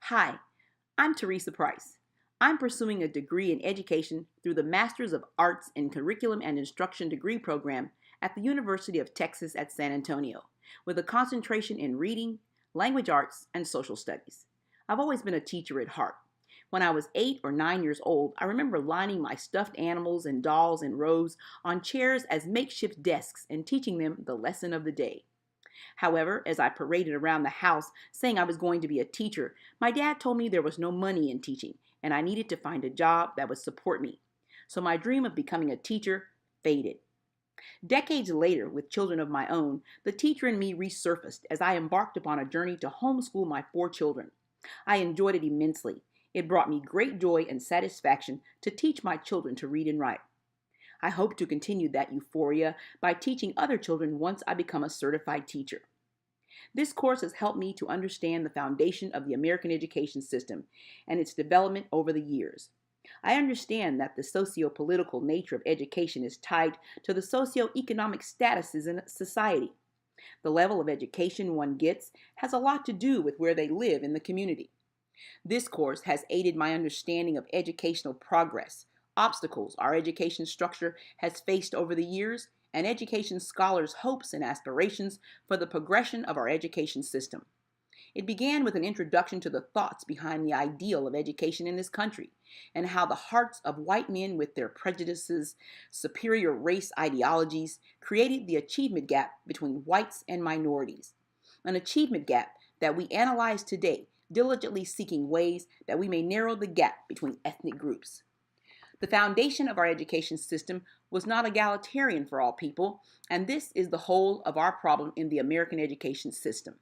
Hi, I'm Teresa Price. I'm pursuing a degree in education through the Masters of Arts in Curriculum and Instruction degree program at the University of Texas at San Antonio, with a concentration in reading, language arts, and social studies. I've always been a teacher at heart. When I was 8 or 9 years old, I remember lining my stuffed animals and dolls in rows on chairs as makeshift desks and teaching them the lesson of the day. However, as I paraded around the house saying I was going to be a teacher, my dad told me there was no money in teaching and I needed to find a job that would support me. So my dream of becoming a teacher faded. Decades later, with children of my own, the teacher in me resurfaced as I embarked upon a journey to homeschool my 4 children. I enjoyed it immensely. It brought me great joy and satisfaction to teach my children to read and write. I hope to continue that euphoria by teaching other children once I become a certified teacher. This course has helped me to understand the foundation of the American education system and its development over the years. I understand that the socio-political nature of education is tied to the socio-economic statuses in society. The level of education one gets has a lot to do with where they live in the community. This course has aided my understanding of educational progress, obstacles our education structure has faced over the years, and education scholars' hopes and aspirations for the progression of our education system. It began with an introduction to the thoughts behind the ideal of education in this country and how the hearts of white men with their prejudices, superior race ideologies, created the achievement gap between whites and minorities. An achievement gap that we analyze today, diligently seeking ways that we may narrow the gap between ethnic groups. The foundation of our education system was not egalitarian for all people, and this is the whole of our problem in the American education system.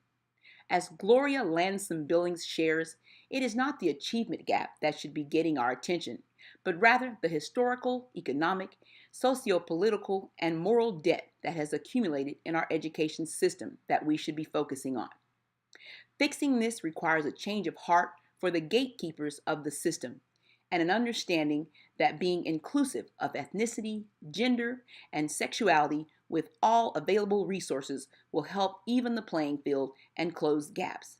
As Gloria Lansome Billings shares, it is not the achievement gap that should be getting our attention, but rather the historical, economic, socio-political, and moral debt that has accumulated in our education system that we should be focusing on. Fixing this requires a change of heart for the gatekeepers of the system and an understanding that being inclusive of ethnicity, gender, and sexuality with all available resources will help even the playing field and close gaps.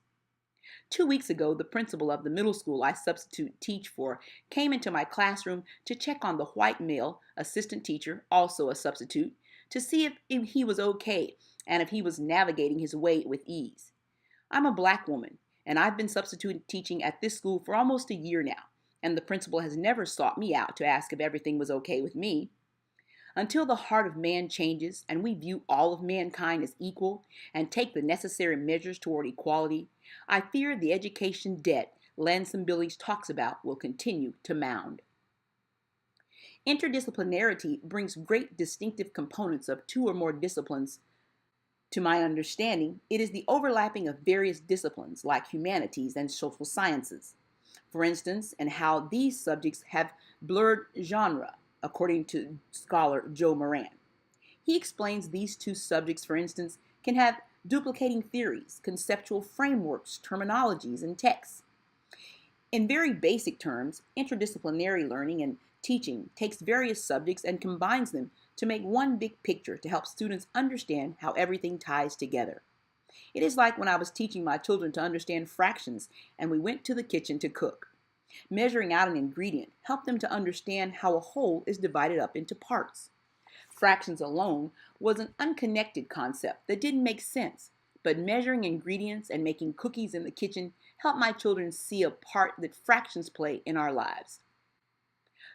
2 weeks ago, the principal of the middle school I substitute teach for came into my classroom to check on the white male assistant teacher, also a substitute, to see if he was okay and if he was navigating his way with ease. I'm a black woman, and I've been substitute teaching at this school for almost a year now, and the principal has never sought me out to ask if everything was okay with me. Until the heart of man changes and we view all of mankind as equal and take the necessary measures toward equality, I fear the education debt Lansome Billings talks about will continue to mound. Interdisciplinarity brings great distinctive components of 2 or more disciplines. To my understanding, it is the overlapping of various disciplines like humanities and social sciences. For instance, and how these subjects have blurred genre, according to scholar Joe Moran. He explains these 2 subjects, for instance, can have duplicating theories, conceptual frameworks, terminologies, and texts. In very basic terms, interdisciplinary learning and teaching takes various subjects and combines them to make one big picture to help students understand how everything ties together. It is like when I was teaching my children to understand fractions and we went to the kitchen to cook. Measuring out an ingredient helped them to understand how a whole is divided up into parts. Fractions alone was an unconnected concept that didn't make sense, but measuring ingredients and making cookies in the kitchen helped my children see a part that fractions play in our lives.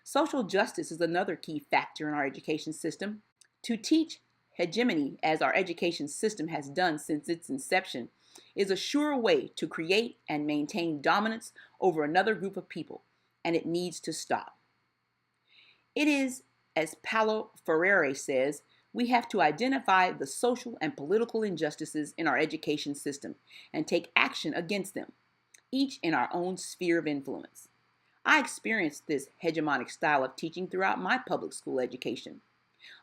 Social justice is another key factor in our education system. To teach hegemony, as our education system has done since its inception, is a sure way to create and maintain dominance over another group of people, and it needs to stop. It is, as Paulo Freire says, we have to identify the social and political injustices in our education system and take action against them, each in our own sphere of influence. I experienced this hegemonic style of teaching throughout my public school education.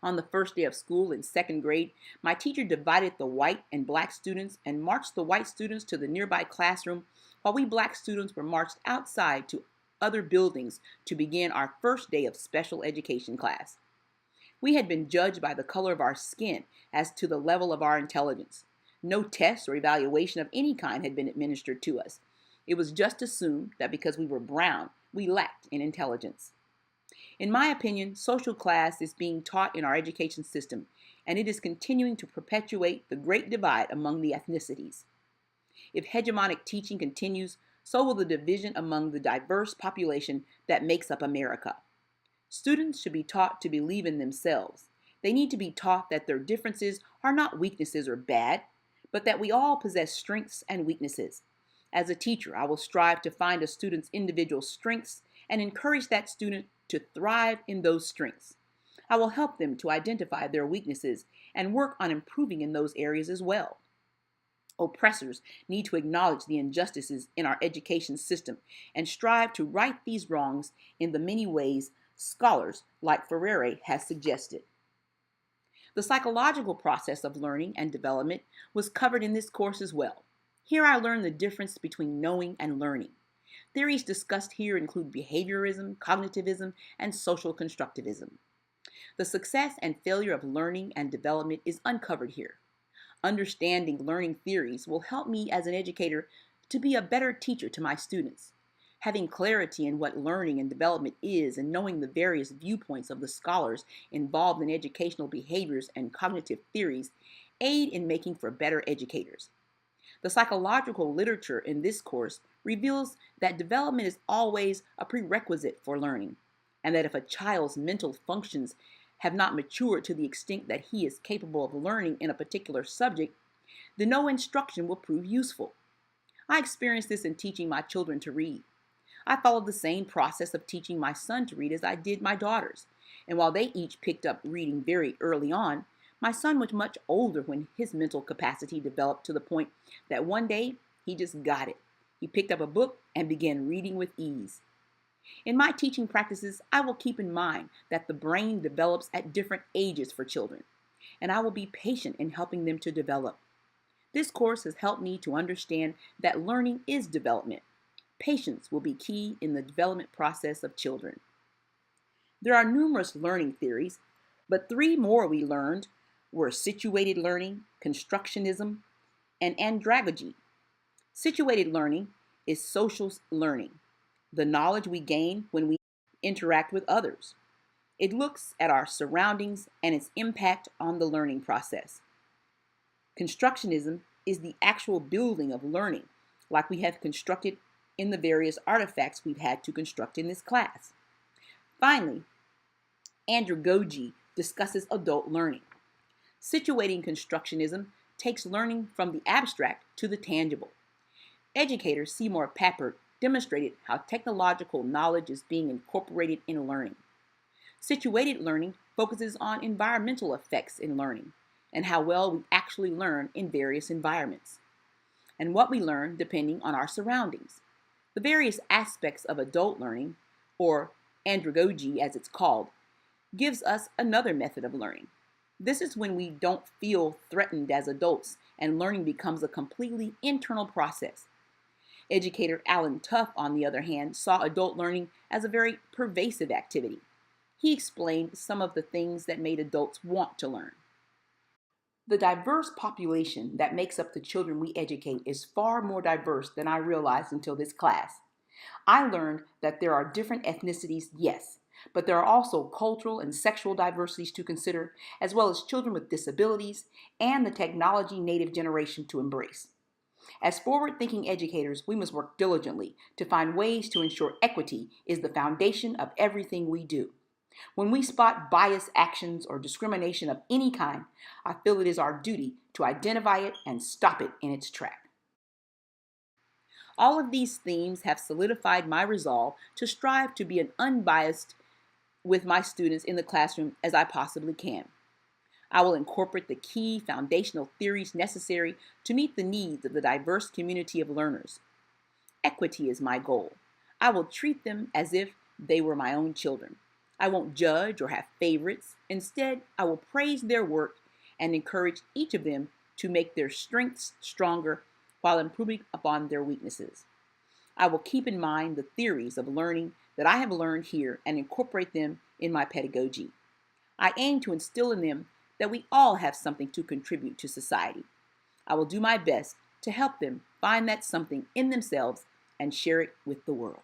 On the first day of school in 2nd grade, my teacher divided the white and black students and marched the white students to the nearby classroom while we black students were marched outside to other buildings to begin our first day of special education class. We had been judged by the color of our skin as to the level of our intelligence. No test or evaluation of any kind had been administered to us. It was just assumed that because we were brown, we lacked in intelligence. In my opinion, social class is being taught in our education system, and it is continuing to perpetuate the great divide among the ethnicities. If hegemonic teaching continues, so will the division among the diverse population that makes up America. Students should be taught to believe in themselves. They need to be taught that their differences are not weaknesses or bad, but that we all possess strengths and weaknesses. As a teacher, I will strive to find a student's individual strengths and encourage that student to thrive in those strengths. I will help them to identify their weaknesses and work on improving in those areas as well. Oppressors need to acknowledge the injustices in our education system and strive to right these wrongs in the many ways scholars like Freire has suggested. The psychological process of learning and development was covered in this course as well. Here I learned the difference between knowing and learning. Theories discussed here include behaviorism, cognitivism, and social constructivism. The success and failure of learning and development is uncovered here. Understanding learning theories will help me as an educator to be a better teacher to my students. Having clarity in what learning and development is and knowing the various viewpoints of the scholars involved in educational behaviors and cognitive theories aid in making for better educators. The psychological literature in this course reveals that development is always a prerequisite for learning, and that if a child's mental functions have not matured to the extent that he is capable of learning in a particular subject, then no instruction will prove useful. I experienced this in teaching my children to read. I followed the same process of teaching my son to read as I did my daughters, and while they each picked up reading very early on, my son was much older when his mental capacity developed to the point that one day he just got it. He picked up a book and began reading with ease. In my teaching practices, I will keep in mind that the brain develops at different ages for children, and I will be patient in helping them to develop. This course has helped me to understand that learning is development. Patience will be key in the development process of children. There are numerous learning theories, but three more we learned were situated learning, constructionism, and andragogy. Situated learning is social learning, the knowledge we gain when we interact with others. It looks at our surroundings and its impact on the learning process. Constructionism is the actual building of learning, like we have constructed in the various artifacts we've had to construct in this class. Finally, andragogy discusses adult learning. Situating constructionism takes learning from the abstract to the tangible. Educator Seymour Papert demonstrated how technological knowledge is being incorporated in learning. Situated learning focuses on environmental effects in learning and how well we actually learn in various environments, and what we learn depending on our surroundings. The various aspects of adult learning, or andragogy as it's called, gives us another method of learning. This is when we don't feel threatened as adults and learning becomes a completely internal process. Educator Alan Tuff, on the other hand, saw adult learning as a very pervasive activity. He explained some of the things that made adults want to learn. The diverse population that makes up the children we educate is far more diverse than I realized until this class. I learned that there are different ethnicities, yes, but there are also cultural and sexual diversities to consider, as well as children with disabilities and the technology native generation to embrace. As forward-thinking educators, we must work diligently to find ways to ensure equity is the foundation of everything we do. When we spot bias actions or discrimination of any kind, I feel it is our duty to identify it and stop it in its track. All of these themes have solidified my resolve to strive to be as unbiased with my students in the classroom as I possibly can. I will incorporate the key foundational theories necessary to meet the needs of the diverse community of learners. Equity is my goal. I will treat them as if they were my own children. I won't judge or have favorites. Instead, I will praise their work and encourage each of them to make their strengths stronger while improving upon their weaknesses. I will keep in mind the theories of learning that I have learned here and incorporate them in my pedagogy. I aim to instill in them that we all have something to contribute to society. I will do my best to help them find that something in themselves and share it with the world.